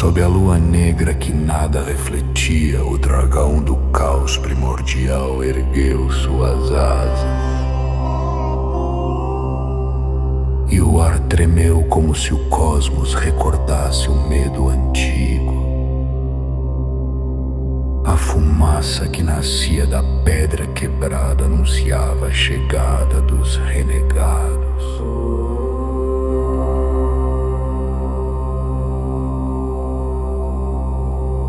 Sob a lua negra que nada refletia, o dragão do caos primordial ergueu suas asas. E o ar tremeu como se o cosmos recordasse o medo antigo. A fumaça que nascia da pedra quebrada anunciava a chegada dos renegados.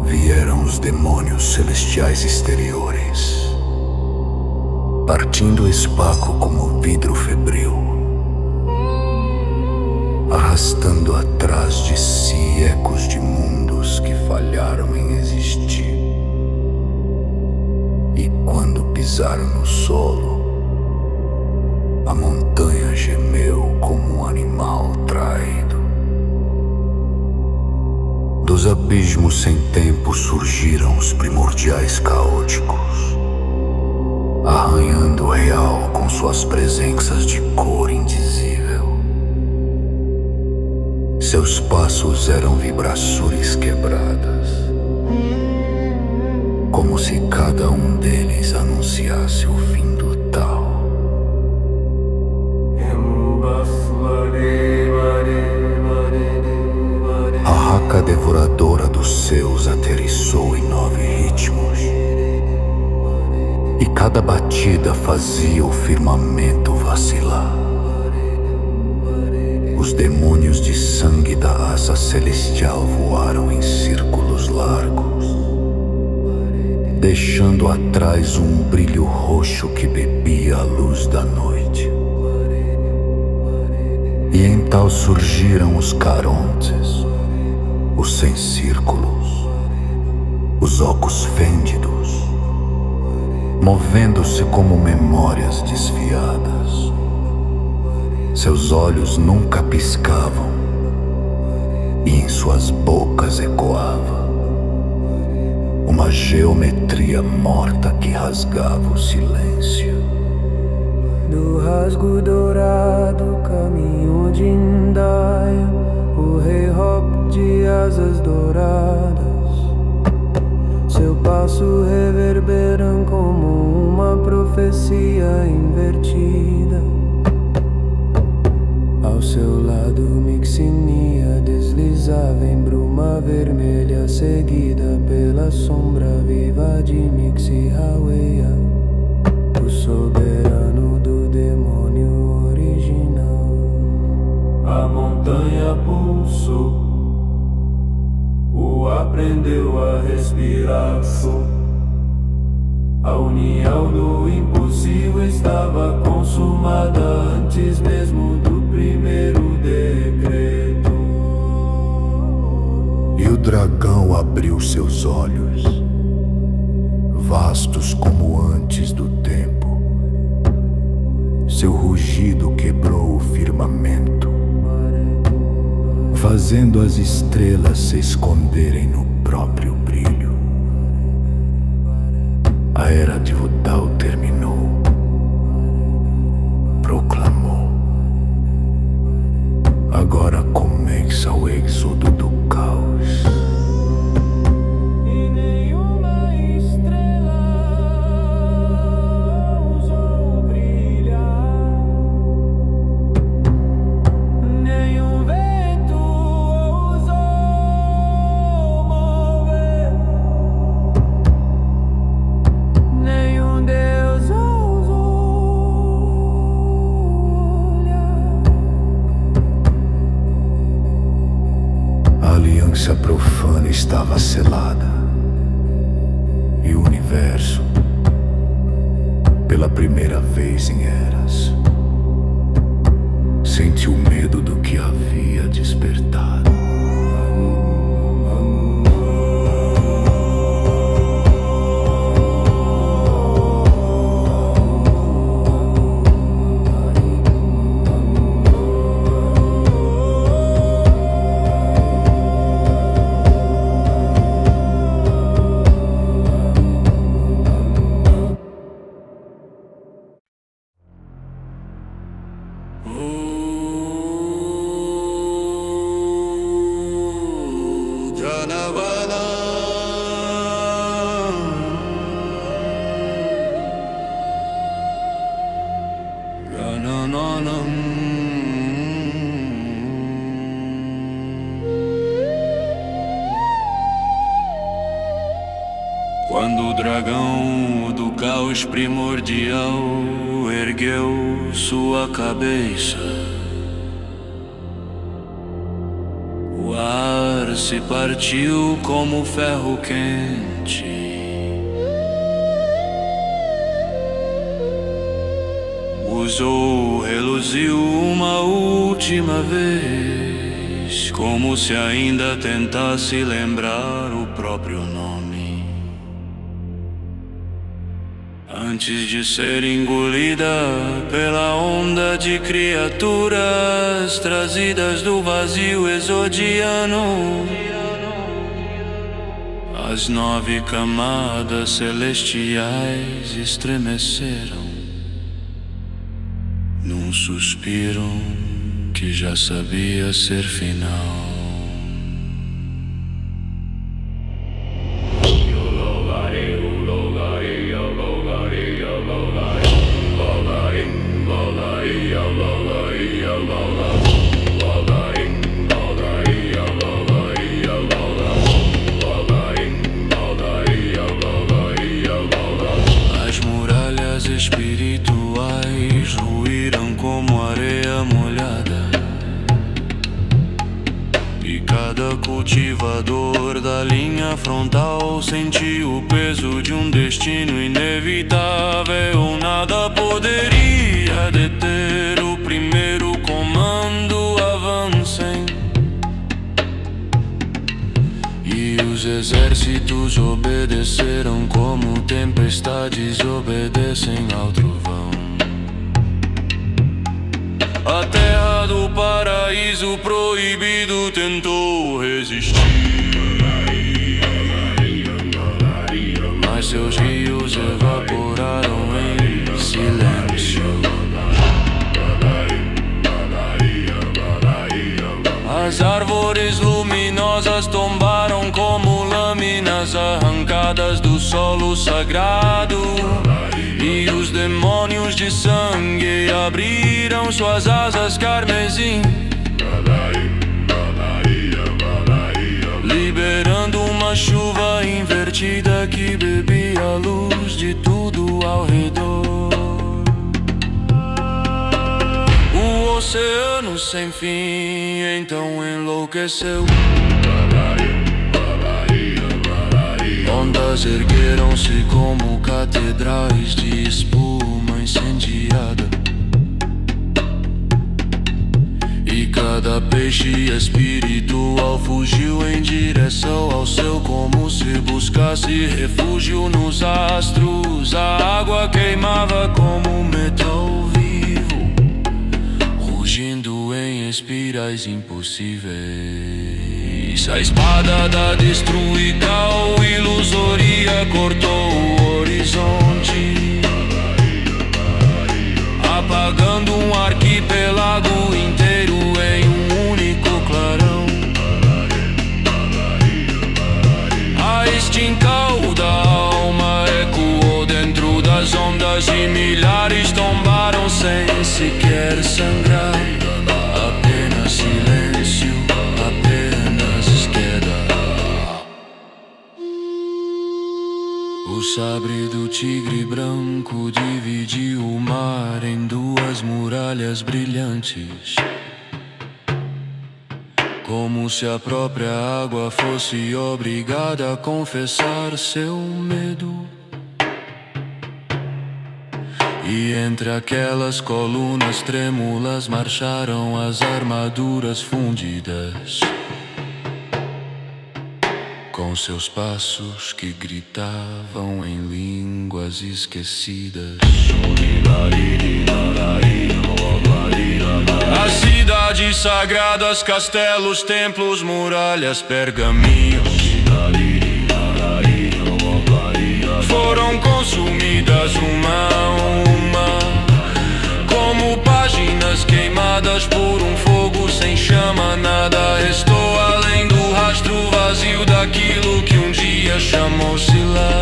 Vieram os demônios celestiais exteriores, partindo espaco como vidro febril, arrastando atrás de si ecos de mundos que falharam em existir. E quando pisaram no solo, a montanha gemeu como um animal traído. Dos abismos sem tempo surgiram os primordiais caóticos, arranhando o real com suas presenças de cor indizível. Seus passos eram vibrações quebradas, como se cada um deles anunciasse o fim do tal. A raca devoradora dos seus aterrissou em 9 ritmos, e cada batida fazia o firmamento vacilar. Os demônios de sangue da raça celestial voaram em círculos largos, deixando atrás um brilho roxo que bebia a luz da noite. E em tal surgiram os Carontes, os sem círculos, os ocos fêndidos, movendo-se como memórias desfiadas. Seus olhos nunca piscavam, e em suas bocas ecoava uma geometria morta que rasgava o silêncio. Do rasgo dourado, caminho de Indaya, o rei Hop de asas douradas. Seu passo reverberam como uma profecia invertida. Ao seu lado, Mixinia deslizava em bruma vermelha, seguida pela sombra viva de Mixi-Haweya, o soberano do demônio original. A montanha pulsou, o aprendeu a respirar fogo. A união do impossível estava consumada antes mesmo do primeiro decreto. E o dragão abriu seus olhos, vastos como antes do tempo. Seu rugido quebrou o firmamento, fazendo as estrelas se esconderem no próprio brilho. A era de Vudal terminou, proclamou. Agora começa o êxodo do caos. E nenhuma estrela ousou brilhar, nenhum vento ousou mover, nenhum Deus ousou olhar. A aliança profana estava selada, e o universo, pela primeira vez em eras, sentiu medo do que havia despertado. Quando o dragão do caos primordial ergueu sua cabeça, o ar se partiu como ferro quente. Usou, reluziu uma última vez, como se ainda tentasse lembrar o próprio nome, antes de ser engolida pela onda de criaturas trazidas do vazio exodiano. As 9 camadas celestiais estremeceram num suspiro que já sabia ser final. As muralhas espirituais ruíram como areia molhada, e cada cultivador da linha frontal sentiu o peso de um destino inevitável. Nada poderia deter o primeiro comando. Avancem, e os exércitos obedeceram como tempestades obedecem ao trovão. A terra do paraíso proibido tentou resistir, mas seus rios evaporaram em silêncio. As árvores luminosas tombaram como lâminas arrancadas do solo sagrado, e os demônios de sangue abriram suas asas carmesim, liberando uma chuva invertida que bebia a luz de tudo ao redor. O oceano sem fim então enlouqueceu. Ondas ergueram-se como catedrais de espuma incendiada, e cada peixe espiritual fugiu em direção ao céu, como se buscasse refúgio nos astros. A água queimava como metal vivo, rugindo em espirais impossíveis. A espada da destruical ilusoria cortou o horizonte, apagando um arquipélago inteiro em um único clarão. A extincal da alma ecoou dentro das ondas, e milhares tombaram sem sequer sangrar. Apenas silêncio, apenas queda. O sabre do tigre branco dividiu o mar em 2 muralhas brilhantes, como se a própria água fosse obrigada a confessar seu medo. E entre aquelas colunas trêmulas marcharam as armaduras fundidas, com seus passos que gritavam em línguas esquecidas. As cidades sagradas, castelos, templos, muralhas, pergaminhos foram consumidas uma a uma, como páginas queimadas por um fogo sem chama. Nada restou além do rastro vazio daquilo que um dia chamou-se lá.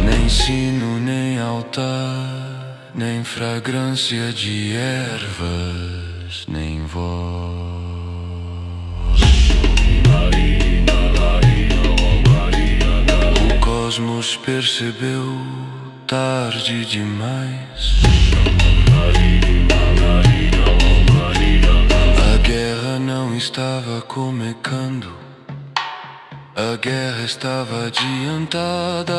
Nem sino, nem altar, nem fragrância de ervas, nem voz. cosmos percebeu tarde demais. A guerra não estava comecando, a guerra estava adiantada.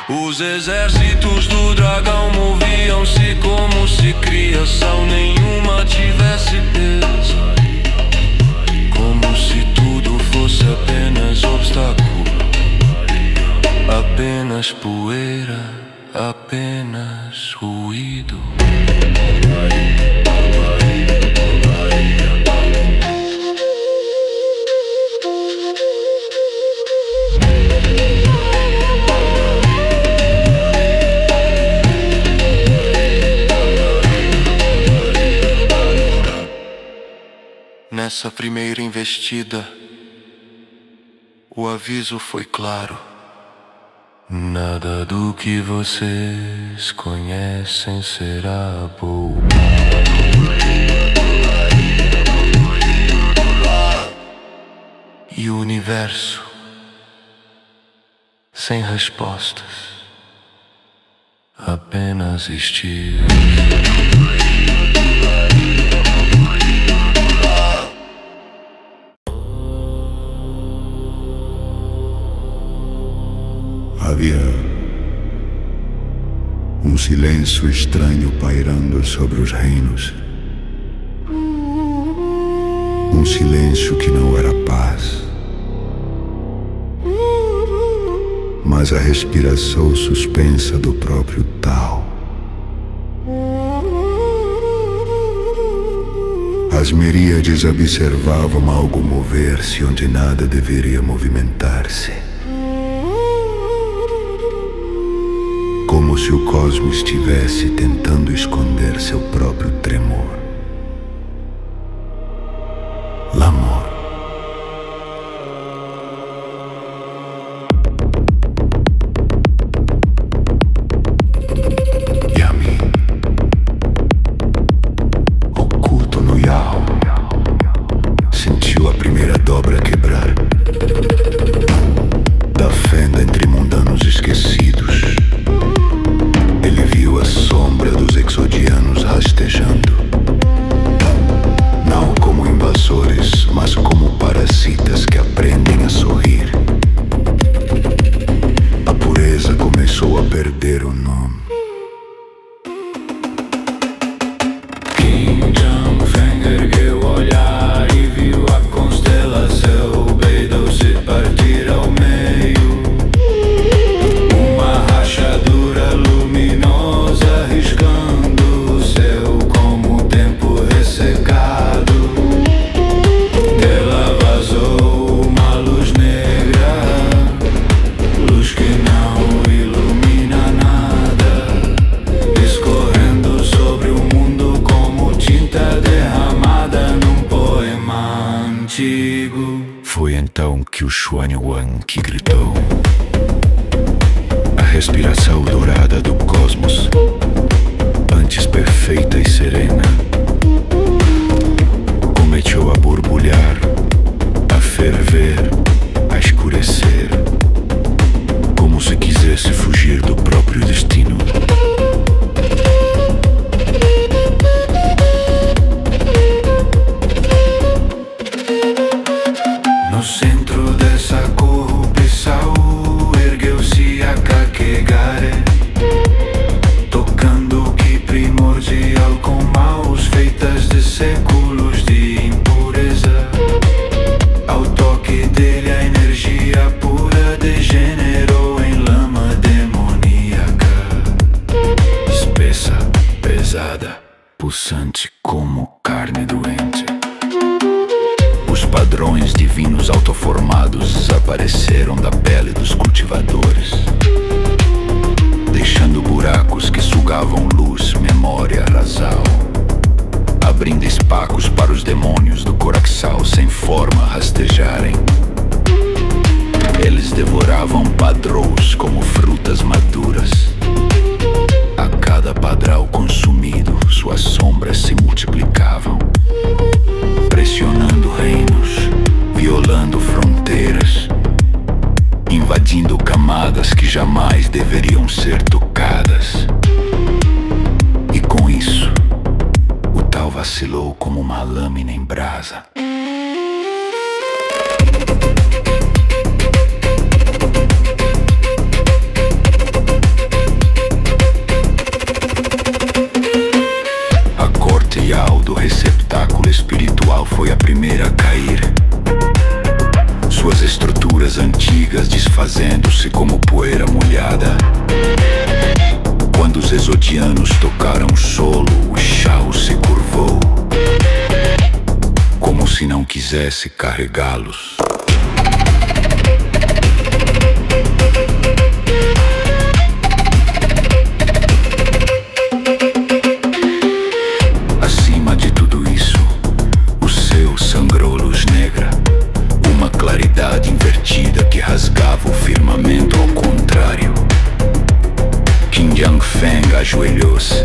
Os exércitos do dragão moviam-se como se criação nenhuma tivesse peso, como se tudo fosse apenas obstáculo, apenas poeira, apenas ruído. Nessa primeira investida, o aviso foi claro. Nada do que vocês conhecem será bom. E o universo, sem respostas, apenas esteve. Havia um silêncio estranho pairando sobre os reinos. Um silêncio que não era paz, mas a respiração suspensa do próprio Tao. As miríades observavam algo mover-se onde nada deveria movimentar-se. Como se o cosmos estivesse tentando esconder seu próprio tremor. L'amor. Yami. Oculto no Yao. Sentiu a primeira dobra quebrar. Da fenda entre mundanos esquecidos. Ele viu a sombra dos exodianos rastejando, não como invasores, mas como parasitas que aprendem a sorrir. A pureza começou a perder o nome. King Jang ergueu o olhar e viu a constelação Beidou-se partir ao meio. Uma rachadura luminosa riscando o céu como o tempo ressecado. Dela vazou uma luz negra, luz que não ilumina nada, escorrendo sobre o mundo como tinta derramada num poema antigo. Foi então que o Xuan Yuan que gritou. A respiração dourada do cosmos, antes perfeita e serena, começou a borbulhar, a ferver, a escurecer, como se quisesse fugir do próprio destino. No centro dessa corrupção ergueu-se a Kakegare, tocando o que primordial com mãos feitas de séculos de impureza. Ao toque dele a energia pura degenerou em lama demoníaca, espessa, pesada, pulsante como carne doente. Os padrões divinos autoformados apareceram da pele dos cultivadores, deixando buracos que sugavam luz, memória, razão, abrindo espacos para os demônios do coraxal sem forma rastejarem. Eles devoravam padrões como frutas maduras. A cada padrão consumido, suas sombras se multiplicavam, pressionando reinos, violando fronteiras, invadindo camadas vacilou como uma lâmina em brasa. A corteal do receptáculo espiritual foi a primeira a cair, suas estruturas antigas desfazendo-se como poeira molhada. Quando os exodianos tocaram solo, o chão se curvou, como se não quisesse carregá-los. Acima de tudo isso, o céu sangrou luz negra, uma claridade invertida que rasgava o firmamento ao contrário. Qin Yang Feng ajoelhou-se,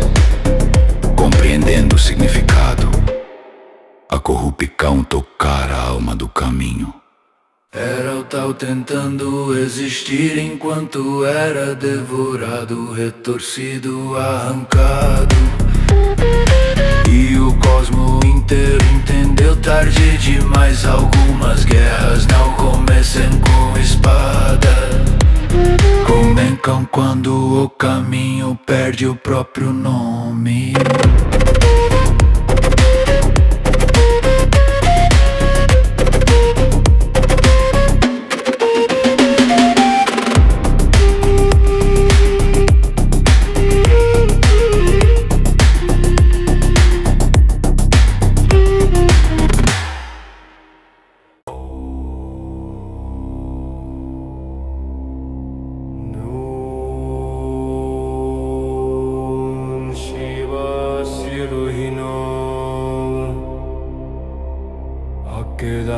compreendendo o significado. A corrupção tocara a alma do caminho. Era o tal tentando existir enquanto era devorado, retorcido, arrancado. E o cosmo inteiro entendeu tarde demais. Algumas guerras não começam com espada, começam quando o caminho perde o próprio nome.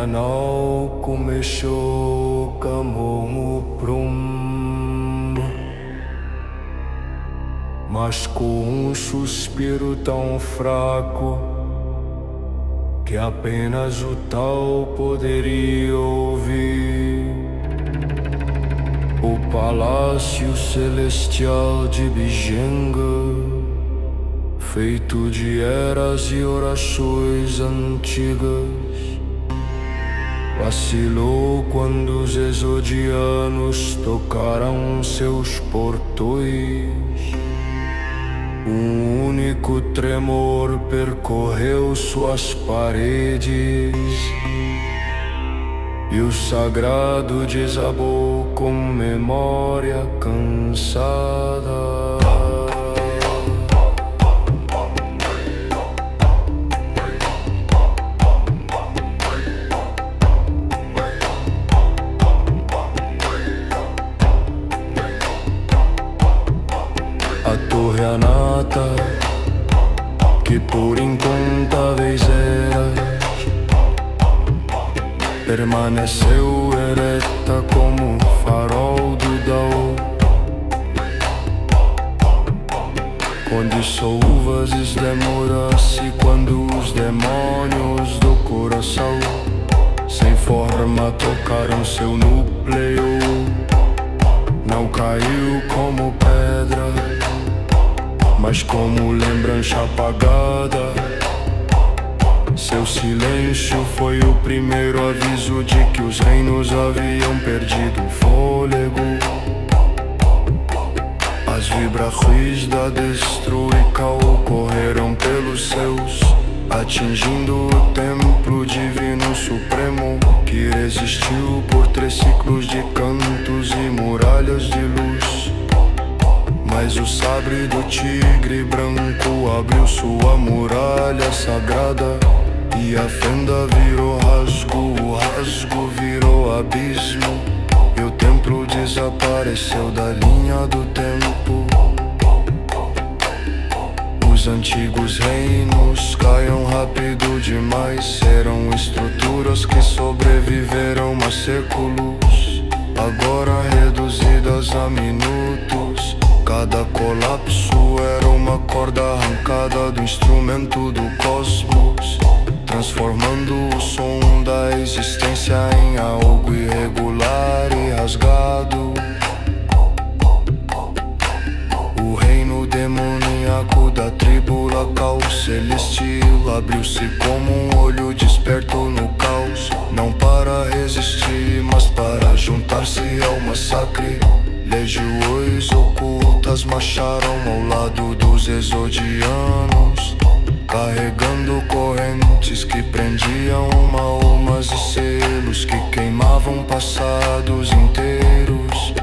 Não começou como prum, mas com um suspiro tão fraco que apenas o tal poderia ouvir. O palácio celestial de Bijenga, feito de eras e orações antigas, vacilou quando os exodianos tocaram seus portões. Um único tremor percorreu suas paredes e o sagrado desabou com memória cansada. Renata, que por incontáveis eras permaneceu ereta como farol do Dao, onde souvas demora-se quando os demônios do coração sem forma tocaram seu núcleo. Não caiu como pedra, mas como lembrança apagada. Seu silêncio foi o primeiro aviso de que os reinos haviam perdido o fôlego. As vibrações da destruica ocorreram pelos céus, atingindo o templo divino supremo, que resistiu por 3 ciclos de cantos e muralhas de luz. Mas o sabre do tigre branco abriu sua muralha sagrada, e a fenda virou rasgo, o rasgo virou abismo, e o templo desapareceu da linha do tempo. Os antigos reinos caiam rápido demais, eram estruturas que sobreviveram a séculos, agora reduzidas a minutos. Cada colapso era uma corda arrancada do instrumento do cosmos, transformando o som da existência em algo irregular e rasgado. O reino demoníaco da tribo Lacal Celestial abriu-se como um olho desperto no caos, não para resistir, mas para juntar-se ao massacre. Legiões ocultas marcharam ao lado dos exodianos, carregando correntes que prendiam almas e selos que queimavam passados inteiros.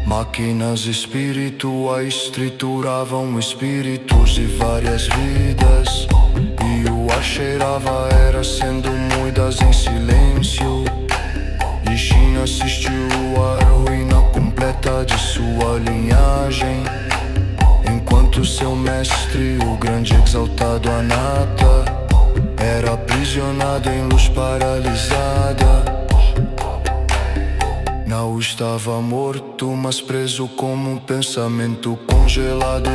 Máquinas espirituais trituravam espíritos de várias vidas, e o ar cheirava era sendo moídas em silêncio. E Shin assistiu à ruína completa de sua linhagem, enquanto seu mestre, o grande exaltado Anata, era aprisionado em luz paralisada. Não estava morto, mas preso como um pensamento congelado,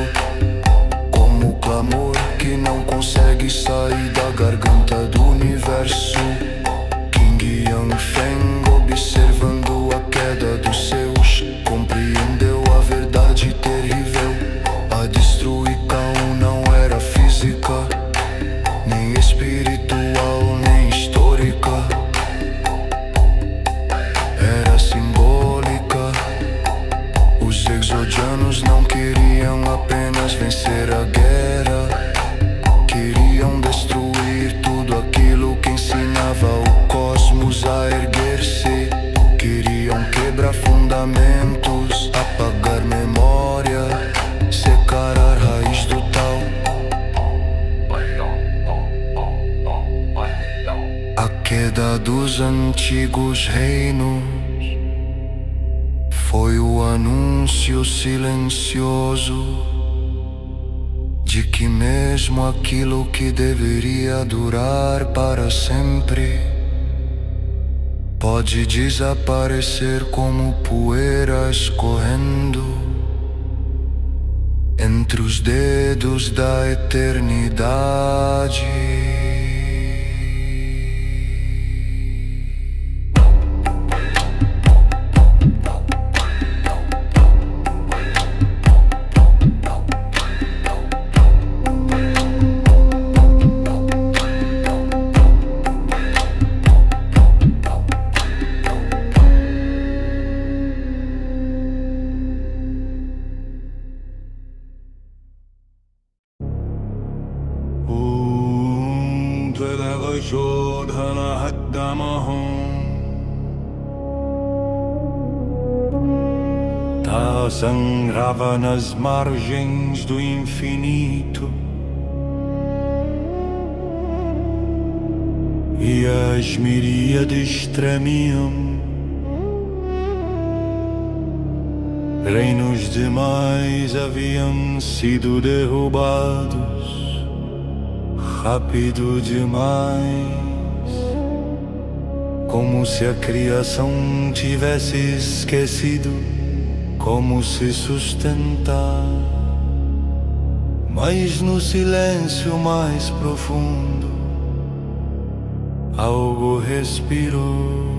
como o clamor que não consegue sair da garganta do universo. King Yanfeng, observando a queda dos seus, compreendeu a verdade terrível. A destruição não era física, nem espiritual, nem histórica. Era simbólica. Os exodianos não queriam apenas vencer a guerra, queriam destruir tudo aquilo que ensinava o cosmos a erguer-se. Queriam quebrar fundamentos, apagar memória, secar a raiz do tal. A queda dos antigos reinos foi o anúncio silencioso de que mesmo aquilo que deveria durar para sempre pode desaparecer como poeira escorrendo entre os dedos da eternidade. Sangrava nas margens do infinito, e as miríades tremiam. Reinos demais haviam sido derrubados rápido demais, como se a criação tivesse esquecido como se sustentar. Mas no silêncio mais profundo algo respirou.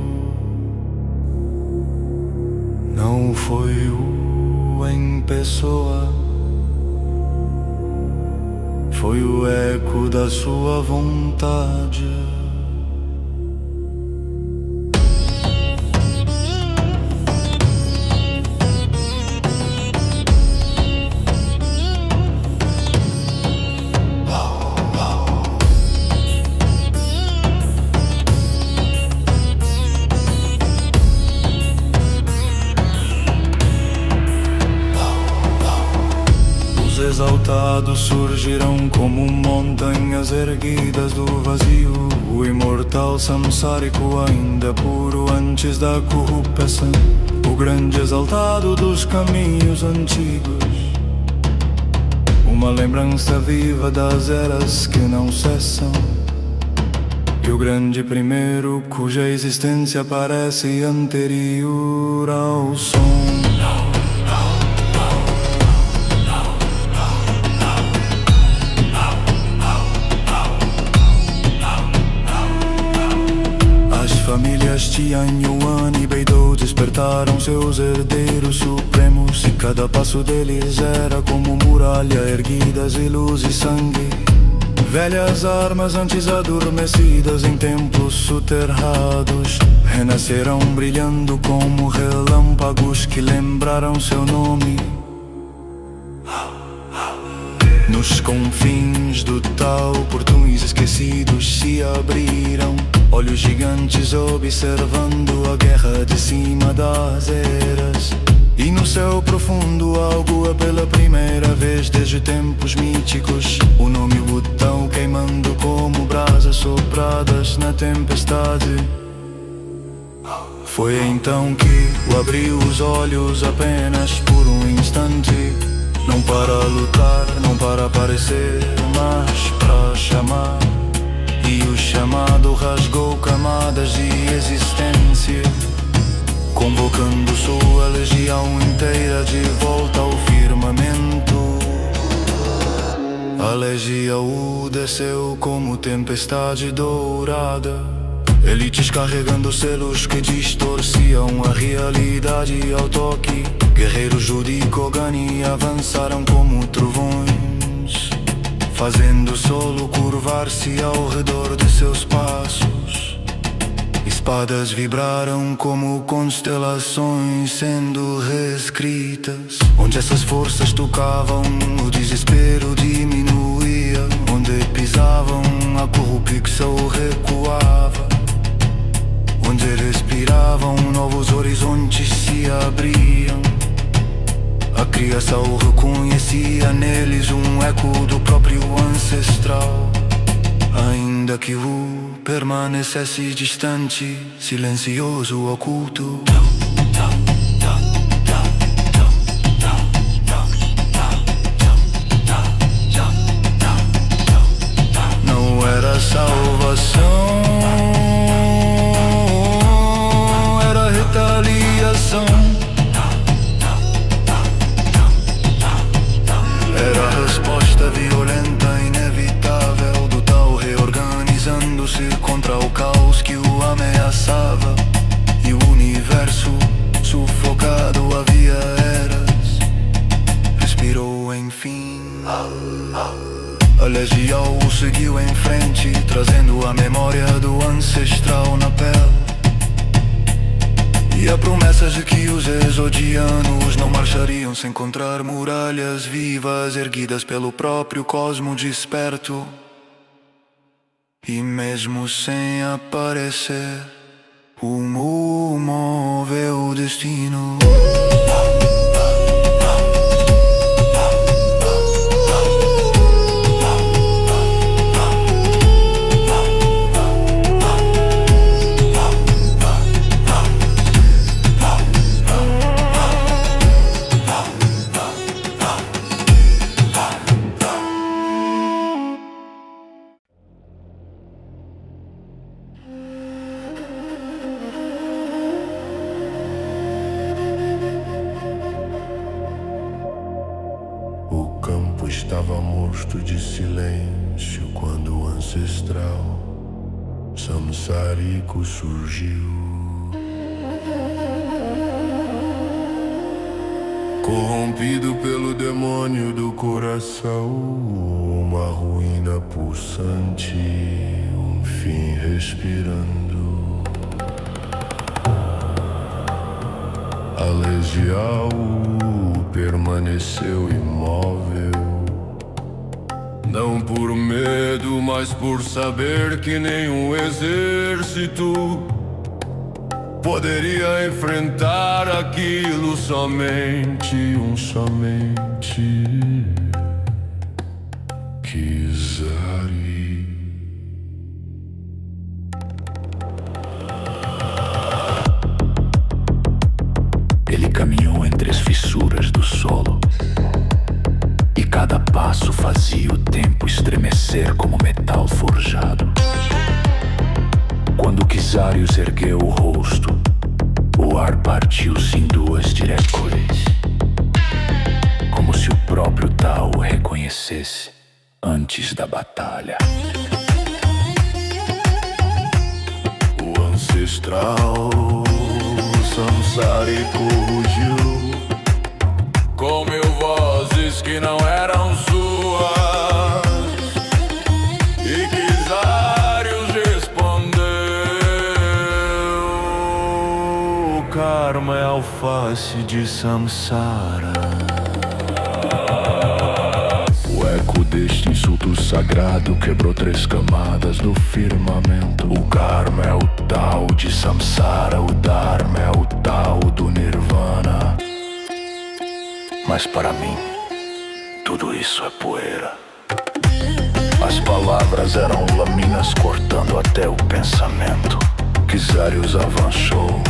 Não foi o em pessoa, foi o eco da sua vontade. Exaltados surgirão como montanhas erguidas do vazio. O imortal samsárico ainda puro antes da corrupção, o grande exaltado dos caminhos antigos, uma lembrança viva das eras que não cessam, e o grande primeiro cuja existência parece anterior ao som. Famílias Tian, Yuan e Beidou despertaram seus herdeiros supremos, e cada passo deles era como muralha, erguidas e luz e sangue. Velhas armas antes adormecidas em templos soterrados renasceram brilhando como relâmpagos que lembraram seu nome. Nos confins do tal, portões esquecidos se abriram, olhos gigantes observando a guerra de cima das eras. E no céu profundo algo pela primeira vez desde tempos míticos, o nome Butão queimando como brasas sopradas na tempestade. Foi então que eu abri os olhos apenas por um instante, não para lutar, não para aparecer, mas para chamar. E o chamado rasgou camadas de existência, convocando sua legião inteira de volta ao firmamento. A legião desceu como tempestade dourada, elites carregando selos que distorciam a realidade ao toque. Guerreiros Judicogani avançaram como trovões, fazendo o solo curvar-se ao redor de seus passos. Espadas vibraram como constelações sendo reescritas. Onde essas forças tocavam, o desespero diminuía. Onde pisavam, a corrupção recuava. Onde respiravam, novos horizontes se abriam. A criação reconhecia neles um eco do próprio ancestral. Ainda que o permanecesse distante, silencioso, oculto. Não era salvação, era retaliação. Era a resposta violenta, inevitável do tal reorganizando-se contra o caos que o ameaçava. E o universo sufocado havia eras respirou enfim. A legião seguiu em frente, trazendo a memória do ancestral na pele. E a promessa de que os exodianos não marchariam sem encontrar muralhas vivas erguidas pelo próprio cosmo desperto. E mesmo sem aparecer, o Mu moveu o destino. Estava morto de silêncio quando o ancestral Samsarico surgiu. Corrompido pelo demônio do coração, uma ruína pulsante, um fim respirando. A legião permaneceu imóvel, não por medo, mas por saber que nenhum exército poderia enfrentar aquilo. Somente Kizari. Ele caminhou entre as fissuras do solo, e cada passo fazia o tempo estremecer como metal forjado. Quando Kizarius ergueu o rosto, o ar partiu-se em duas direções, como se o próprio Tao o reconhecesse antes da batalha. O ancestral Samsarico rugiu com mil vozes que não eram suas, karma é a alface de Samsara. O eco deste insulto sagrado quebrou 3 camadas do firmamento. O karma é o tal de Samsara, o dharma é o tal do nirvana. Mas para mim, tudo isso é poeira. As palavras eram lâminas cortando até o pensamento. Kizarius avançou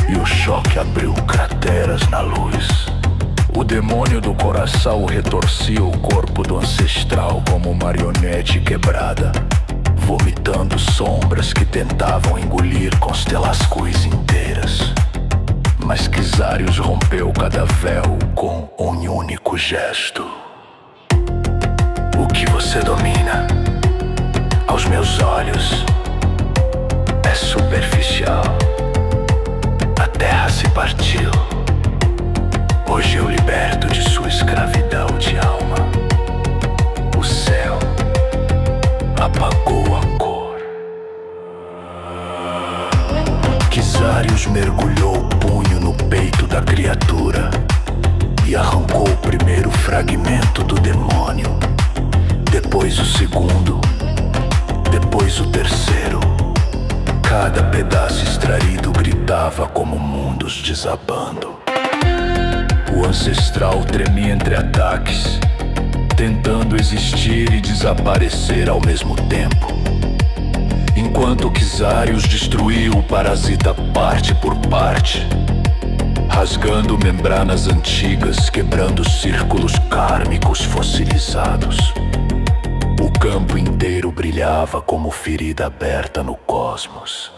e o choque abriu crateras na luz. O demônio do coração retorcia o corpo do ancestral como marionete quebrada, vomitando sombras que tentavam engolir constelascuis inteiras. Mas Kizarius rompeu cada véu com um único gesto. O que você domina, aos meus olhos, é superficial. A terra se partiu. Hoje eu liberto de sua escravidão de alma. O céu apagou a cor. Kizarius mergulhou o punho no peito da criatura e arrancou o primeiro fragmento do demônio. Depois o segundo, depois o terceiro. Cada pedaço extraído gritava como mundos desabando. O ancestral tremia entre ataques, tentando existir e desaparecer ao mesmo tempo. Enquanto Kizarius destruía o parasita parte por parte, rasgando membranas antigas, quebrando círculos kármicos fossilizados. O campo inteiro brilhava como ferida aberta no cosmos.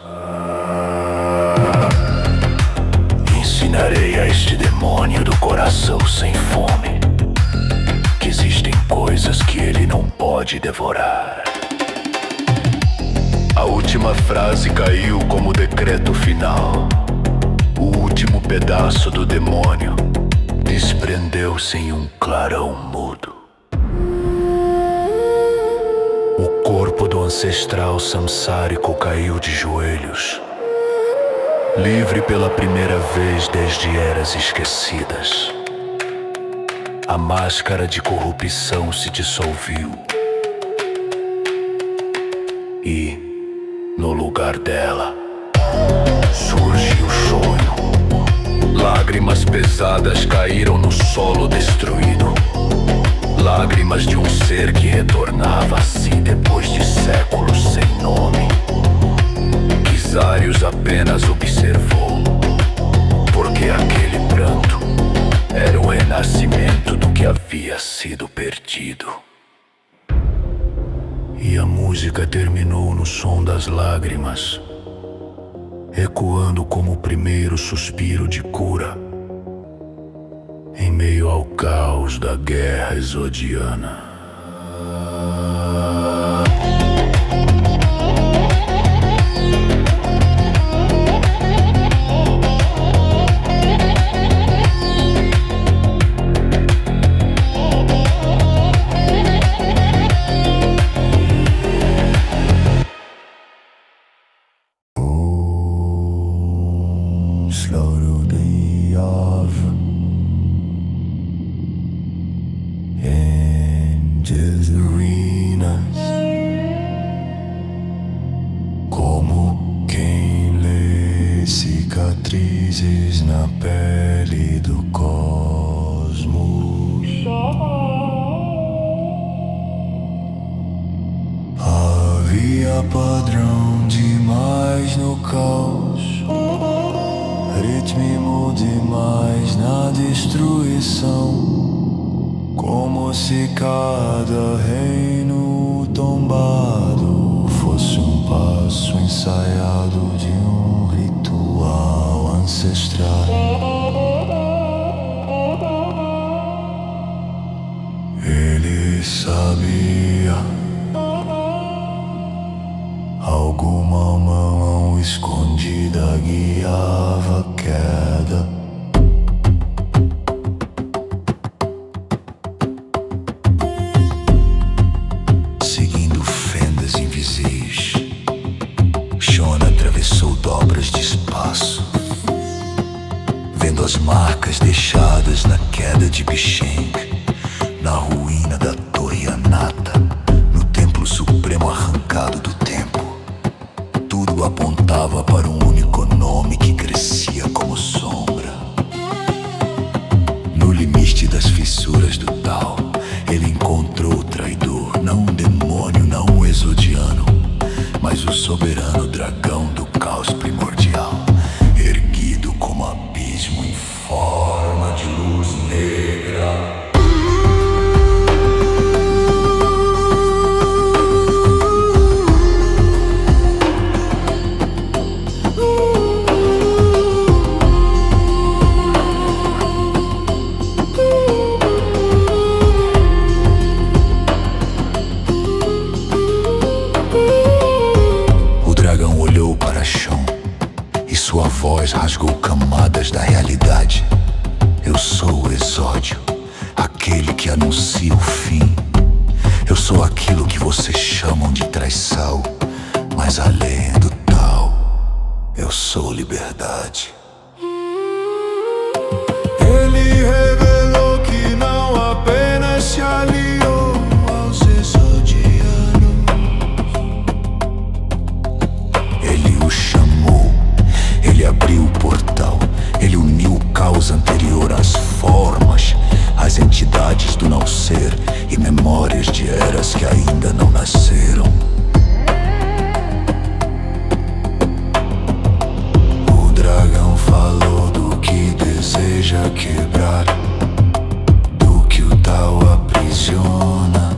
Ensinarei a este demônio do coração sem fome que existem coisas que ele não pode devorar. A última frase caiu como decreto final. O último pedaço do demônio desprendeu-se em um clarão mudo. O corpo do ancestral samsárico caiu de joelhos, livre pela primeira vez desde eras esquecidas. A máscara de corrupção se dissolveu e, no lugar dela, surge o sonho. Lágrimas pesadas caíram no solo destruído. Lágrimas de um ser que retornava a si depois de séculos sem nome. Kizarius apenas observou, porque aquele pranto era o renascimento do que havia sido perdido. E a música terminou no som das lágrimas, ecoando como o primeiro suspiro de cura em meio ao caos da guerra exodiana. Como quem lê cicatrizes na pele do cosmos. Havia padrão demais no caos, ritmo demais na destruição. Como se cada reino tombado fosse um passo ensaiado de um ritual ancestral. Ele sabia, alguma mão escondida guiava a queda. marcas deixadas na queda de Bicheng, na ruína da Torre Anata, no templo supremo arrancado do tempo. Tudo apontava para um único nome que crescia como sombra. No limite das fissuras do Tao, ele encontrou o traidor, não um demônio, não um exodiano, mas o soberano dragão do caos primordial, erguido como abismo em forma de luz negra. Sua voz rasgou camadas da realidade. Eu sou o exódio, aquele que anuncia o fim. Eu sou aquilo que vocês chamam de traição, mas além do tal, eu sou liberdade. Ele revelou que não apenas se aliou aos exodianos, ele o chamou. Ele abriu o portal, ele uniu o caos anterior às formas, às entidades do não ser e memórias de eras que ainda não nasceram. O dragão falou do que deseja quebrar, do que o Tao aprisiona,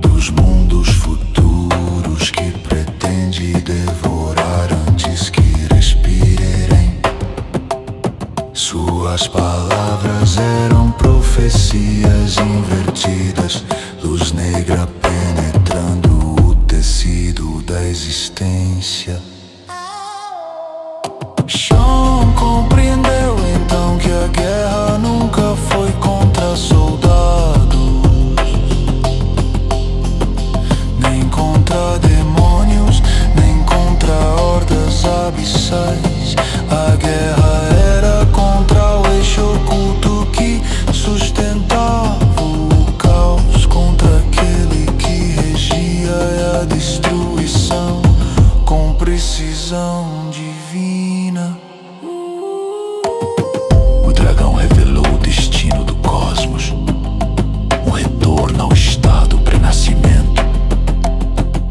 dos mundos futuros que pretende devorar antes que respirem. Suas palavras eram profecias invertidas, luz negra penetrando o tecido da existência. Sean compreendeu então que a guerra nunca foi contra soldados, nem contra demônios, nem contra hordas abissais. A guerra era contra o eixo oculto que sustentava o caos, contra aquele que regia a destruição com precisão divina. O dragão revelou o destino do cosmos, um retorno ao estado pré-nascimento,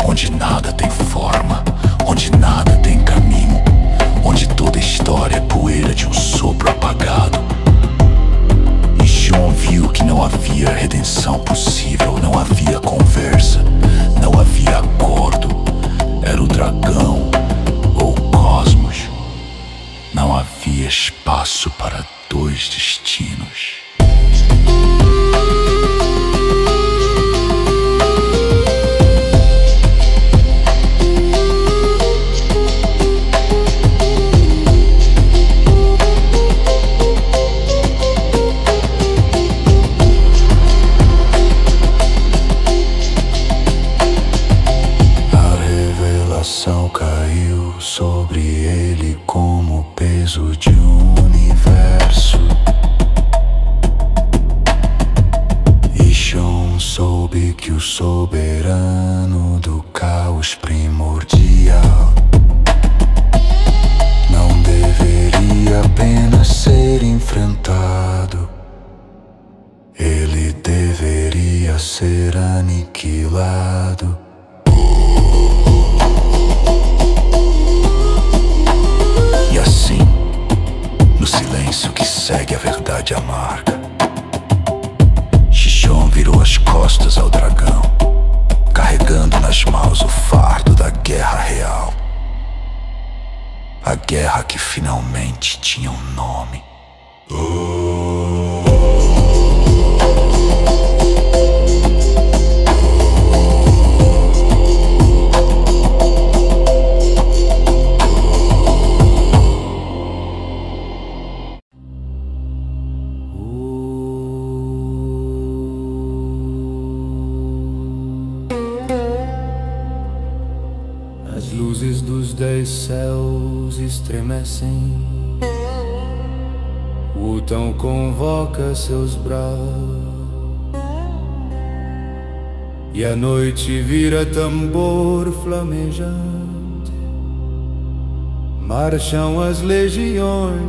onde nada tem forma, onde nada tem caminho, onde toda história é poeira de um sopro apagado. E Sean viu que não havia redenção possível, não havia conversa, não havia acordo. Era o dragão ou o cosmos. Não havia espaço para dois destinos. Caiu sobre ele como o peso de um universo. E Sean soube que o soberano do caos primordial não deveria apenas ser enfrentado, ele deveria ser aniquilado. No silêncio que segue a verdade amarga, Sean virou as costas ao dragão, carregando nas mãos o fardo da guerra real. A guerra que finalmente tinha um nome. As luzes dos 10 céus estremecem O tão convoca seus braços e a noite vira tambor flamejante. Marcham as legiões,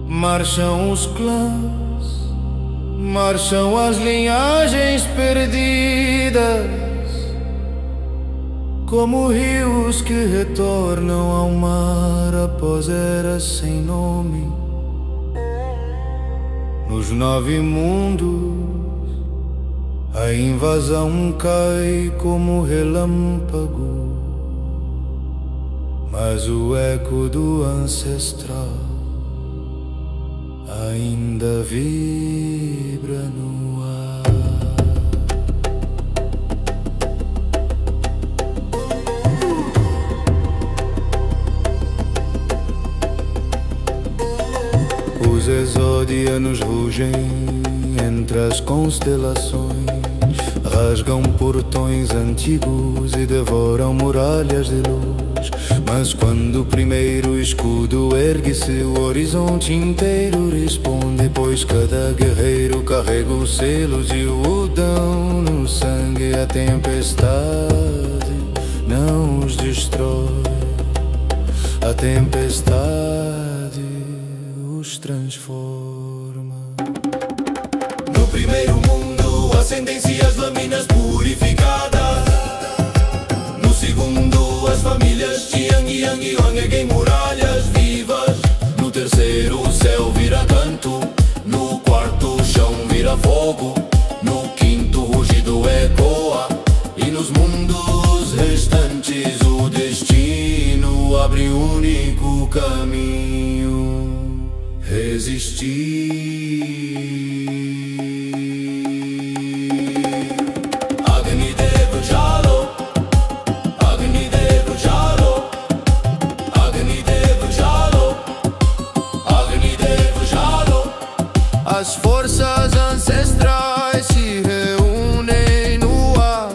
marcham os clãs, marcham as linhagens perdidas, como rios que retornam ao mar após eras sem nome. Nos 9 mundos a invasão cai como relâmpago, mas o eco do ancestral ainda vibra no ar. Os exodianos rugem entre as constelações, rasgam portões antigos e devoram muralhas de luz. Mas quando o primeiro escudo ergue-se, o horizonte inteiro responde, pois cada guerreiro carrega os selos e o dão no sangue. A tempestade não os destrói, a tempestade os transforma. No primeiro mundo acendem-se as lâminas purificadas. No segundo as famílias Chiang, Yang e Huang erguem muralhas vivas. No terceiro o céu vira canto, no quarto o chão vira fogo, no quinto o rugido ecoa, e nos mundos restantes o destino abre um único caminho: resistir. As forças ancestrais se reúnem no ar,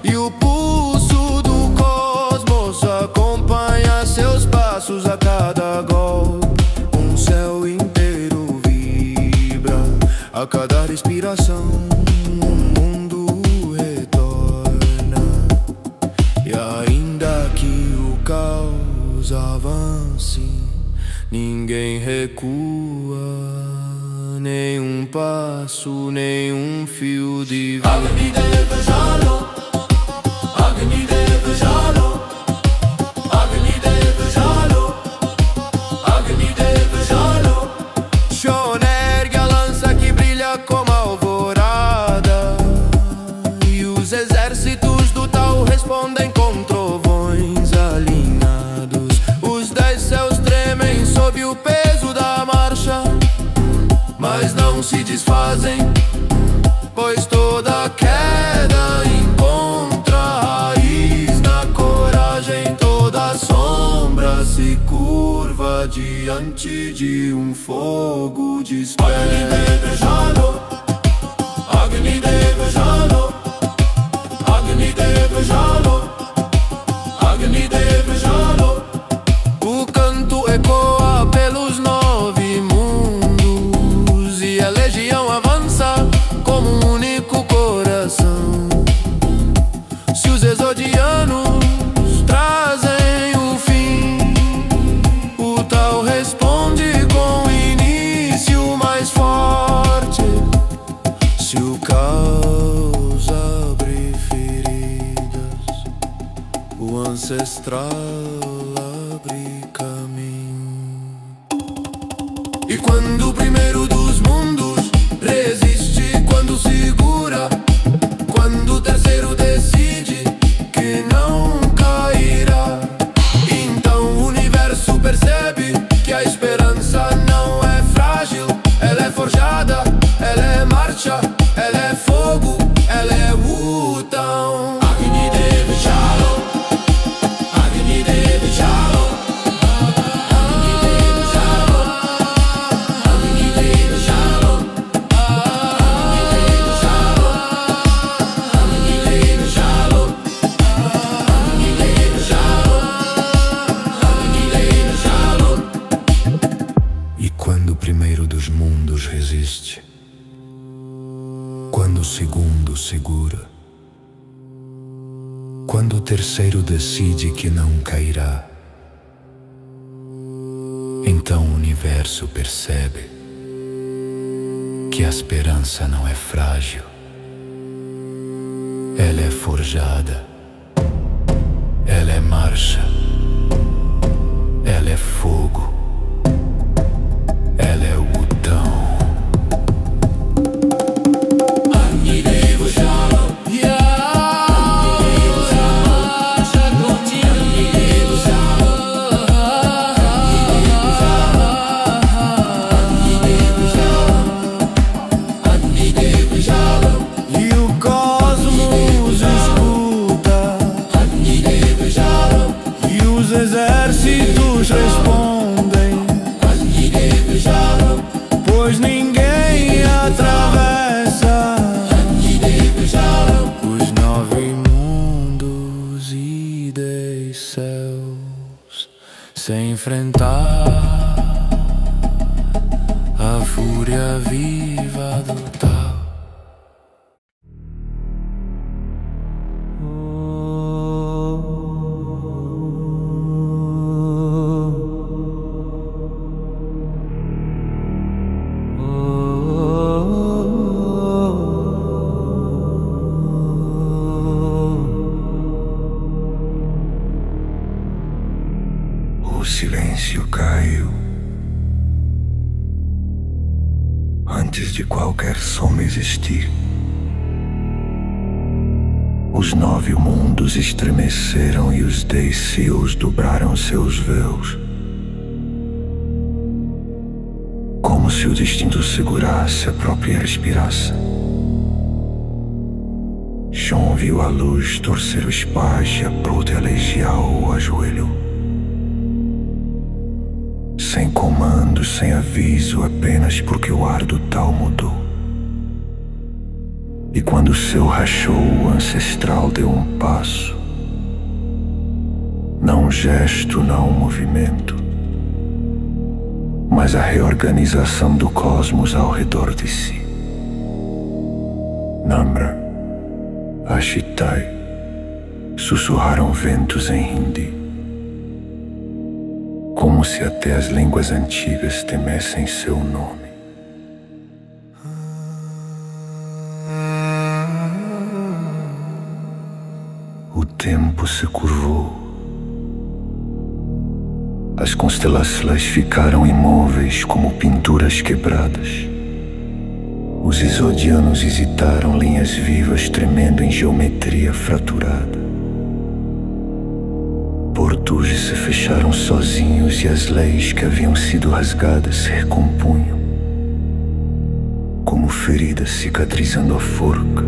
e o pulso do cosmos acompanha seus passos a cada golpe. Um céu inteiro vibra a cada respiração. O mundo retorna, e ainda que o caos avance, ninguém recua. Nem um passo, nem um fio de vida. Agni Deva Jalo, Agni Deva Jalo, Agni Deva Jalo, Agni Deva Jalo. Shon ergue a lança que brilha como a alvorada, e os exércitos do Tao respondem com trovões alinhados. Os 10 céus tremem sob o peso da marcha, mas não se desfazem, pois toda queda encontra raiz na coragem. Toda sombra se curva diante de um fogo de espera. Agni Deva Jalo, Agni Deva Jalo, Agni Deva Jalo, Agni Deva Jalo. O canto ecoa pelos 9 mundos, e a legião avança como um único coração. Se os exodianos trazem o fim, o Tao responde com o início mais forte. Se o caos abre feridas, o ancestral abre caminho. E quando o primeiro dos mundos resiste, quando segura, quando o terceiro decide que não cairá, então o universo percebe que a esperança não é frágil. Ela é forjada, ela é marcha, ela é fogo, ela é o Tao. Agni Deva Jalo, Agni Deva Jalo, Agni Deva Jalo, Agni Deva segura. Quando o terceiro decide que não cairá, então o universo percebe que a esperança não é frágil, ela é forjada, ela é marcha, ela é fogo, ela é o botão. Exércitos respondem, pois ninguém atravessa os 9 mundos e 10 céus sem enfrentar a fúria viva do tal. O silêncio caiu antes de qualquer som existir. Os 9 mundos estremeceram e os 10 seals dobraram seus véus, como se o destino segurasse a própria respiração. Sean viu a luz torcer o espaço e a bruta legião o ajoelhou. Sem comando, sem aviso, apenas porque o ar do tal mudou. E quando o céu rachou, o ancestral deu um passo. Não um gesto, não um movimento, mas a reorganização do cosmos ao redor de si. Namra, Ashitai, sussurraram ventos em hindi, como se até as línguas antigas temessem seu nome. O tempo se curvou. As constelações ficaram imóveis como pinturas quebradas. Os isodianos hesitaram, linhas vivas tremendo em geometria fraturada. Portos se fecharam sozinhos e as leis que haviam sido rasgadas se recompunham, como feridas cicatrizando a forca.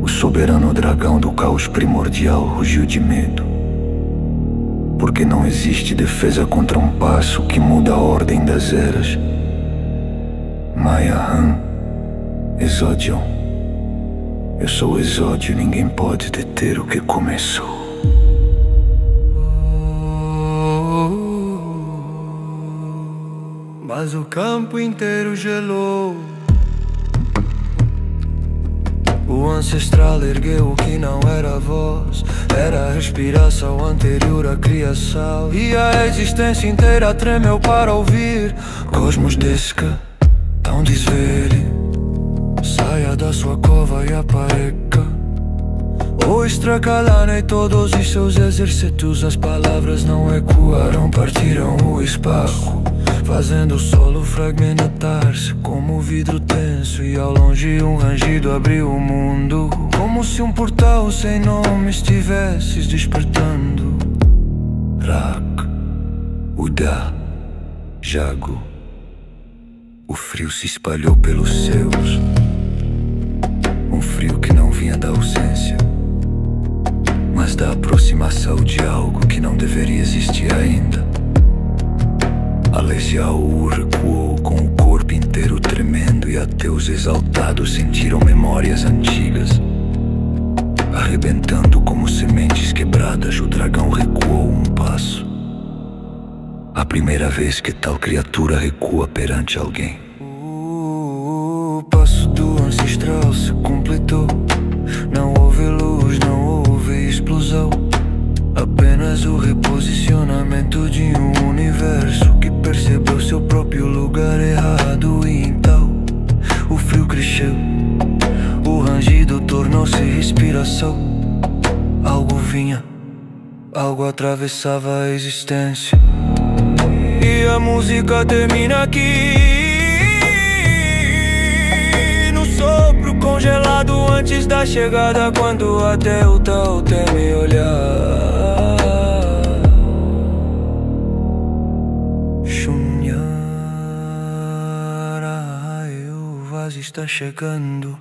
O soberano dragão do caos primordial rugiu de medo, porque não existe defesa contra um passo que muda a ordem das eras. Mayahan, Exodion. Eu sou o Exódio, ninguém pode deter o que começou. Mas o campo inteiro gelou. O ancestral ergueu o que não era voz, era a respiração anterior à criação. E a existência inteira tremeu para ouvir. Cosmos desca, tão diz ele, saia da sua cova e apareça. O estracalana e todos os seus exércitos, as palavras não ecoaram, partiram o espaço, fazendo o solo fragmentar-se como vidro tenso. E ao longe um rangido abriu o mundo, como se um portal sem nome estivesse despertando. Rak, Uda, Jago. O frio se espalhou pelos céus, um frio que não vinha da ausência, mas da aproximação de algo que não deveria existir ainda. A Legiaú recuou com o corpo inteiro tremendo, e ateus exaltados sentiram memórias antigas. Arrebentando como sementes quebradas, o dragão recuou um passo. A primeira vez que tal criatura recua perante alguém. O passo do ancestral se completou. passou, algo vinha, algo atravessava a existência. E a música termina aqui, no sopro congelado antes da chegada, quando até o tal teme olhar. Shunyara, o vazio está chegando.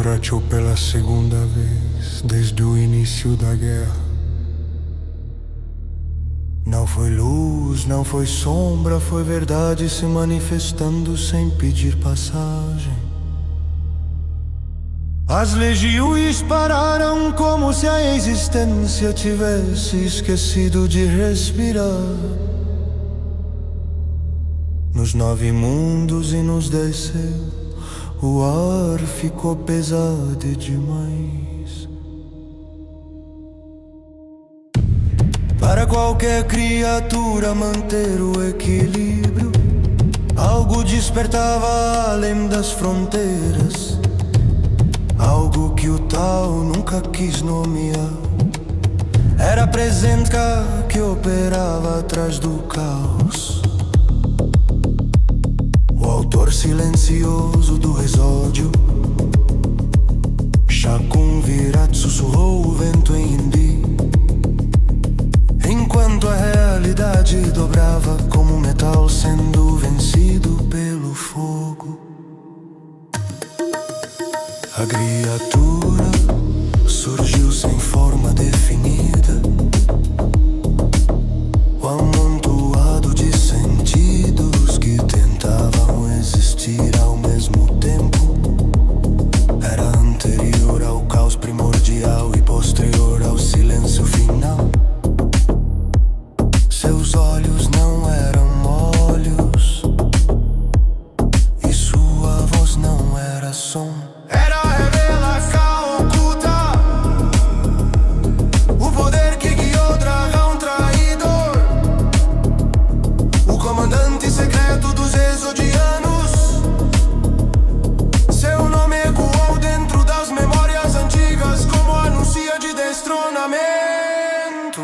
Rachou pela segunda vez desde o início da guerra. Não foi luz, não foi sombra, foi verdade se manifestando sem pedir passagem. As legiões pararam como se a existência tivesse esquecido de respirar. Nos 9 mundos e nos 10 céus o ar ficou pesado demais. Para qualquer criatura manter o equilíbrio, algo despertava além das fronteiras, algo que o tal nunca quis nomear. Era a presença que operava atrás do caos, o autor silencioso do exódio. Shakun Virat sussurrou o vento em hindi, enquanto a realidade dobrava como metal sendo vencido pelo fogo. A criatura surgiu sem forma definida, o amontoado de sentidos que tentavam existir ao mesmo tempo. Era anterior ao caos primordial e posterior ao silêncio final. Seus olhos não eram olhos e sua voz não era som. Era a revelação oculta, o poder que guiou o dragão traidor, o comandante secreto dos exodianos. Seu nome ecoou dentro das memórias antigas como anuncia de destronamento.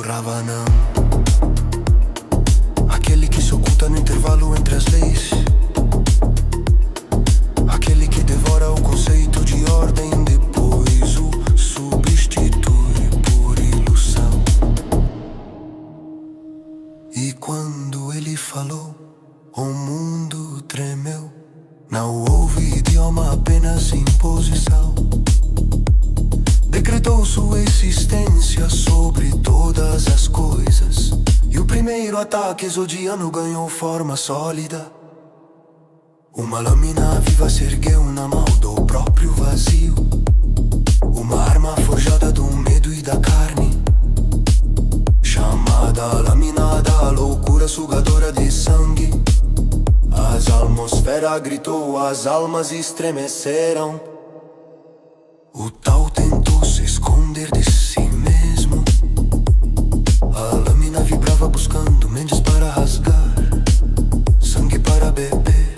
Ravanam, aquele que se oculta no intervalo entre as leis, aquele que devora o conceito de ordem, depois o substitui por ilusão. E quando ele falou, o mundo tremeu. Não houve idioma, apenas imposição. Decretou sua existência sobre todas as coisas, e o primeiro ataque exodiano ganhou forma sólida. Uma lâmina viva se ergueu na mão do próprio vazio, uma arma forjada do medo e da carne, chamada lâmina da loucura sugadora de sangue. A atmosfera gritou, as almas estremeceram. O tal tentou se esconder de si mesmo. A lâmina vibrava buscando mentes para rasgar, sangue para beber,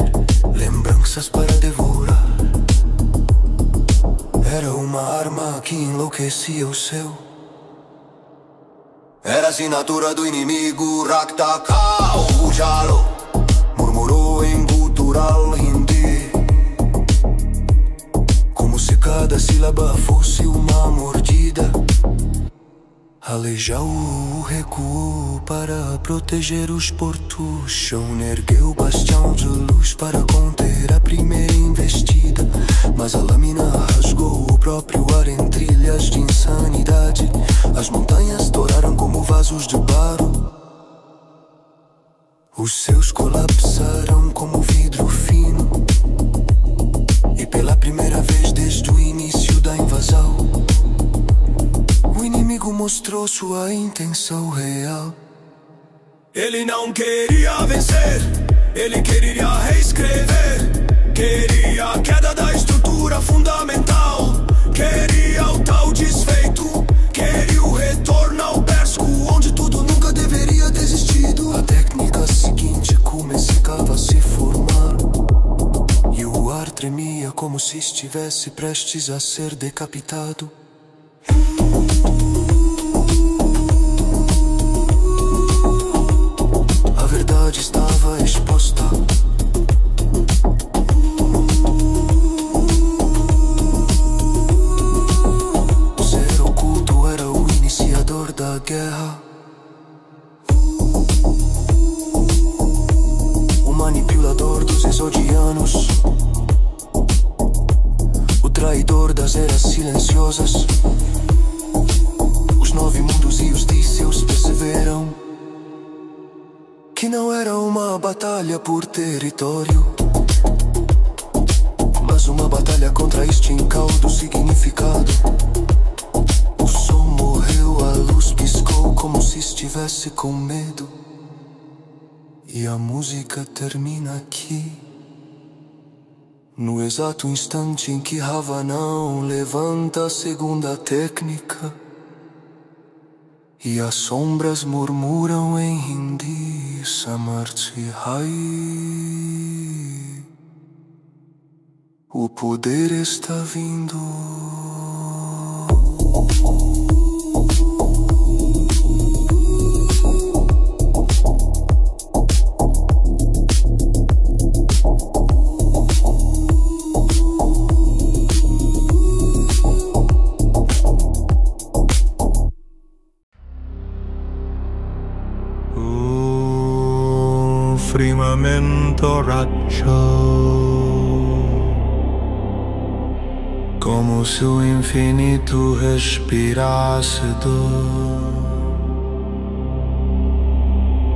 lembranças para devorar. Era uma arma que enlouquecia o céu. Era a assinatura do inimigo, Raktakal Ujalo, murmurou em gutural hindi, como se cada sílaba fosse uma mordida. Aleijou o recuo para proteger os portos. Chão ergueu o bastião de luz para conter a primeira investida. Mas a lâmina rasgou o próprio ar em trilhas de insanidade. As montanhas douraram como vasos de barro. Os seus colapsaram como vidro fino. E pela primeira vez desde o início da invasão, o inimigo mostrou sua intenção real. Ele não queria vencer, ele queria reescrever. Queria a queda da estrutura fundamental. Queria o tal desfeito. Queria o retorno ao berço onde tudo nunca deveria ter existido. A técnica seguinte começava a se formar, e o ar tremia como se estivesse prestes a ser decapitado. A verdade estava exposta. O ser oculto era o iniciador da guerra. O manipulador dos exodianos, o traidor das eras silenciosas. Os 9 mundos e os Díceus perceberam que não era uma batalha por território, mas uma batalha contra este incauto significado. O som morreu, a luz piscou como se estivesse com medo. E a música termina aqui, no exato instante em que Ravanão levanta a segunda técnica. E as sombras murmuram em hindi, Samarthi Hai. O poder está vindo. Firmamento raccio, como se o infinito respirasse dor.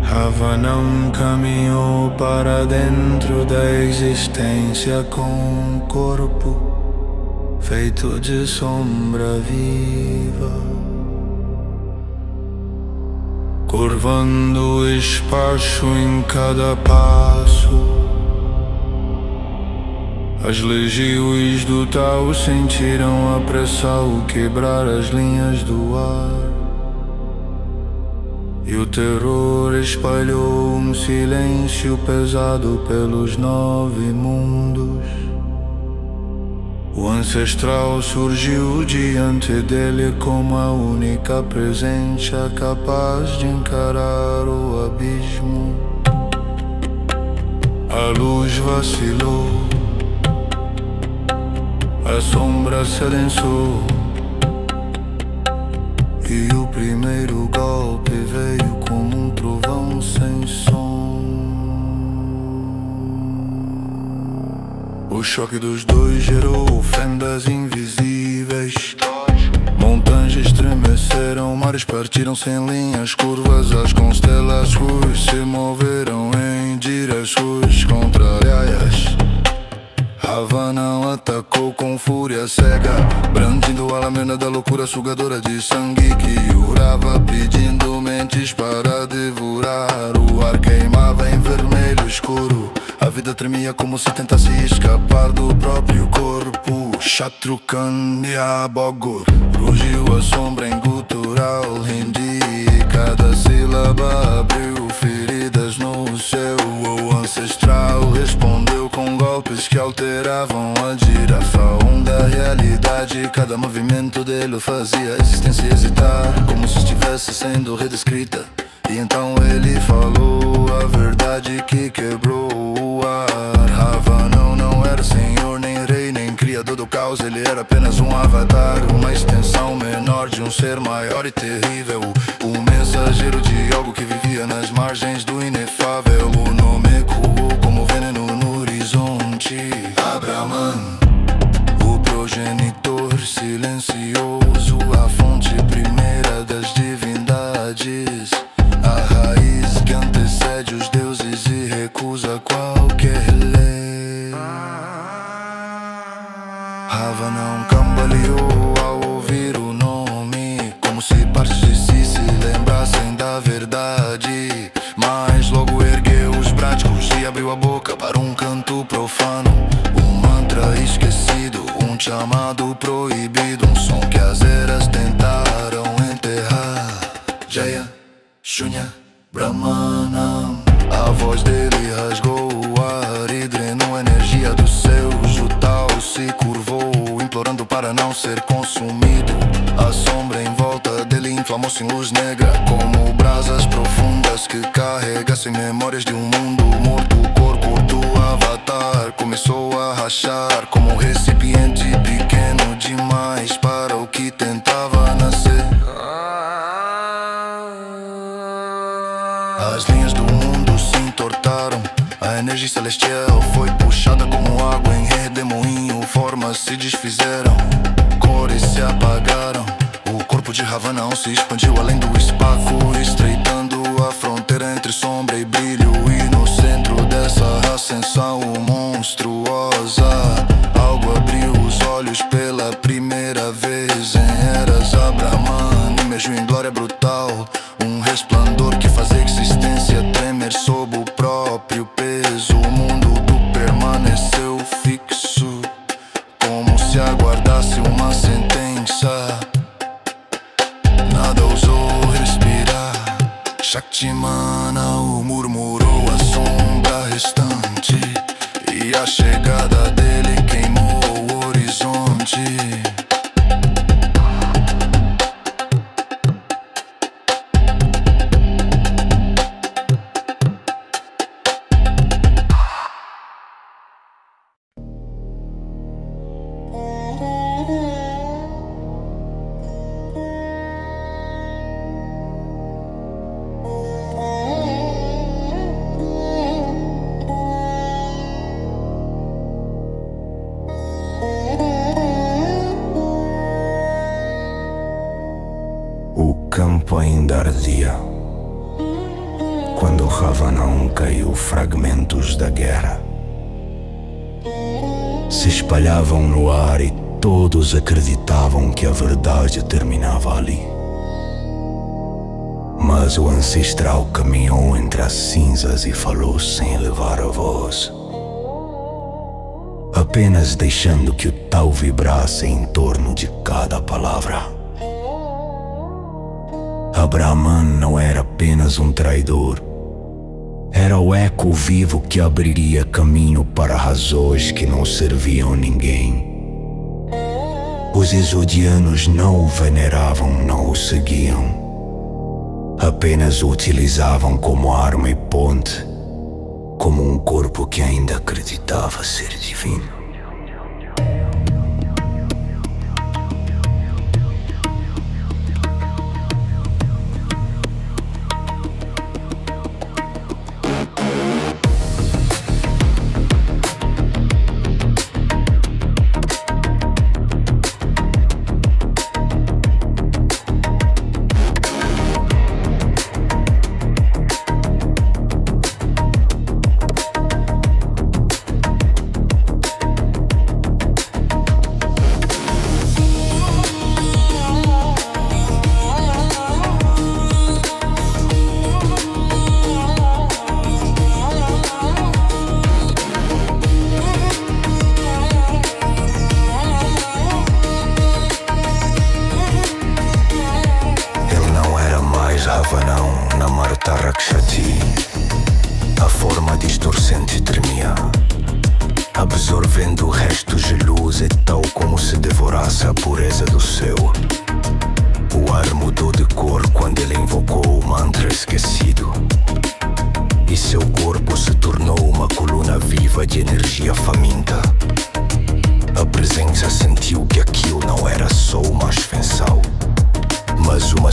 Ravanão caminhou para dentro da existência com um corpo feito de sombra viva, curvando o espaço em cada passo. As legiões do Tao sentiram a pressão quebrar as linhas do ar, e o terror espalhou um silêncio pesado pelos 9 mundos. O ancestral surgiu diante dele como a única presença capaz de encarar o abismo. A luz vacilou, a sombra se adensou, e o primeiro golpe veio como um trovão sem som. O choque dos dois gerou fendas invisíveis. Montanhas estremeceram, mares partiram sem linhas curvas. As constelações se moveram em direções contrárias. Ravanão atacou com fúria cega, brandindo a lâmina da loucura sugadora de sangue que urava, pedindo mentes para devorar. O ar queimava em vermelho escuro. A vida tremia como se tentasse escapar do próprio corpo. Shatrukanya Bogur rugiu a sombra em gutural hindi, e cada sílaba abriu feridas no céu. O ancestral respondeu com golpes que alteravam a direção da realidade. Cada movimento dele o fazia a existência hesitar, como se estivesse sendo redescrita. E então ele falou a verdade que quebrou o ar. Ravanão não era senhor, nem rei, nem criador do caos. Ele era apenas um avatar, uma extensão menor de um ser maior. maior e terrível. O mensageiro de algo que vivia nas margens do inefável. O nome ecoou como veneno no horizonte. Abraman, o progenitor silencioso, a fonte primeira das divindades, a raiz que antecede os deuses e recusa qualquer lei. Rava não cambaleou ao ouvir o nome, como se partes de si se lembrassem da verdade. Mas logo ergueu os práticos e abriu a boca para um canto profano, um mantra esquecido, um chamado proibido, um som que as eras tentaram enterrar. Jaya, Shunya, Brahmanam. A voz dele rasgou o ar e drenou a energia dos seus. O tal se curvou, implorando para não ser consumido. A sombra em volta dele inflamou-se em luz negra, como brasas profundas que carregassem memórias de um mundo morto. O corpo do avatar começou a rachar, como um recipiente pequeno demais para o que tentava nascer. As linhas do mundo se entortaram, a energia celestial foi puxada como água em redemoinho. Formas se desfizeram, cores se apagaram. O corpo de Ravana se expandiu além do espaço, estreitando a fronteira entre sombra e brilho. E no centro dessa ascensão monstruosa, algo abriu os olhos pela primeira vez em eras. Abraman emergiu em glória brutal, um resplandor que fazia a existência tremer sob o próprio peso. O mundo permaneceu fixo, como se aguardasse uma sentença. Nada ousou respirar. Shaktimana o murmurou a sombra restante, e a chegada dele queimou o horizonte. O campo ainda ardia quando Ravanão caiu. Fragmentos da guerra se espalhavam no ar e todos acreditavam que a verdade terminava ali. Mas o ancestral caminhou entre as cinzas e falou sem elevar a voz, apenas deixando que o tal vibrasse em torno de cada palavra. Abraman não era apenas um traidor, era o eco vivo que abriria caminho para razões que não serviam a ninguém. Os exodianos não o veneravam, não o seguiam, apenas o utilizavam como arma e ponte, como um corpo que ainda acreditava ser divino. A forma distorcente tremia, absorvendo restos de luz, e tal como se devorasse a pureza do céu. O ar mudou de cor quando ele invocou o mantra esquecido, e seu corpo se tornou uma coluna viva de energia faminta. A presença sentiu que aquilo não era só uma ascensão, mas uma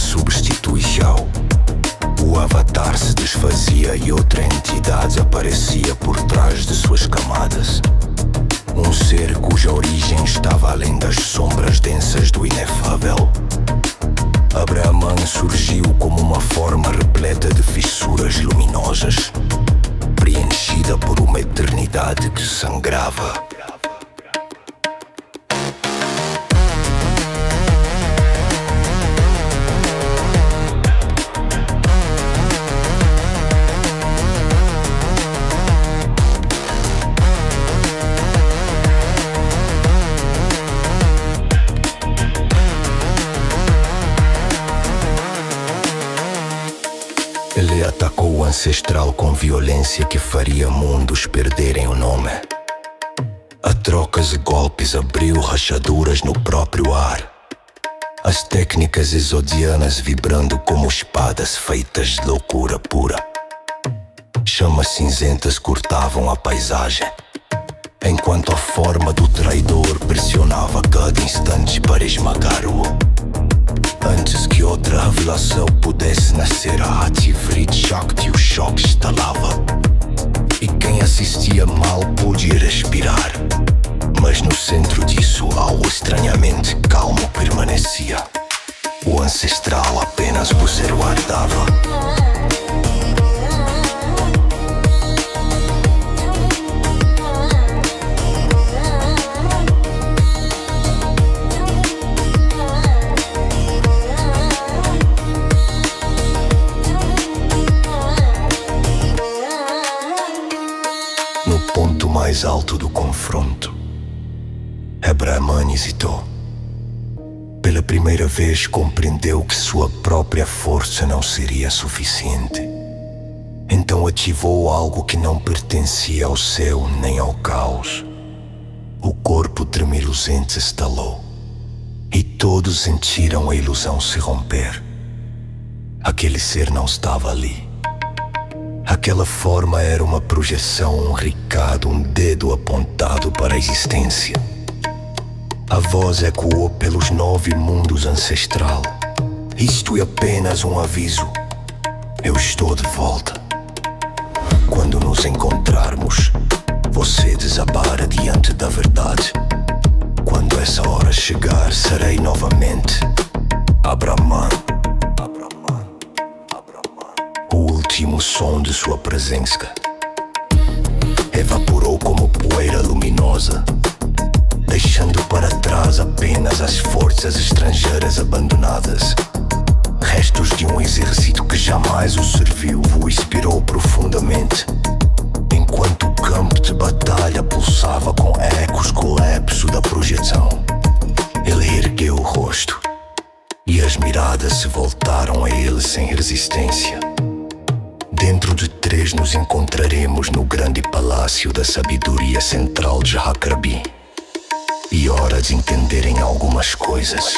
verdade aparecia por trás de suas camadas. Um ser cuja origem estava além das sombras densas do inefável. A Brahman surgiu como uma forma repleta de fissuras luminosas, preenchida por uma eternidade que sangrava. Ele atacou o ancestral com violência que faria mundos perderem o nome. A trocas de golpes abriu rachaduras no próprio ar. As técnicas exodianas vibrando como espadas feitas de loucura pura. Chamas cinzentas cortavam a paisagem, enquanto a forma do traidor pressionava cada instante para esmagar-o. Antes que outra revelação pudesse nascer, a Ativrith Shakti o choque estalava. E quem assistia mal pôde respirar. Mas no centro disso algo estranhamente calmo permanecia. O ancestral apenas por ser guardava. No ponto mais alto do confronto, a Brahman hesitou. Pela primeira vez compreendeu que sua própria força não seria suficiente. Então ativou algo que não pertencia ao céu nem ao caos. O corpo tremiluzente estalou e todos sentiram a ilusão se romper. Aquele ser não estava ali. Aquela forma era uma projeção, um recado, um dedo apontado para a existência. A voz ecoou pelos 9 mundos ancestral. Isto é apenas um aviso. Eu estou de volta. Quando nos encontrarmos, você desabará diante da verdade. Quando essa hora chegar, serei novamente a Brahman. O último som de sua presença evaporou como poeira luminosa, deixando para trás apenas as forças estrangeiras abandonadas. Restos de um exército que jamais o serviu o inspirou profundamente, enquanto o campo de batalha pulsava com ecos colapso da projeção. Ele ergueu o rosto e as miradas se voltaram a ele sem resistência. Dentro de 3 nos encontraremos no grande palácio da sabedoria central de Jahakrabi. E hora de entenderem algumas coisas.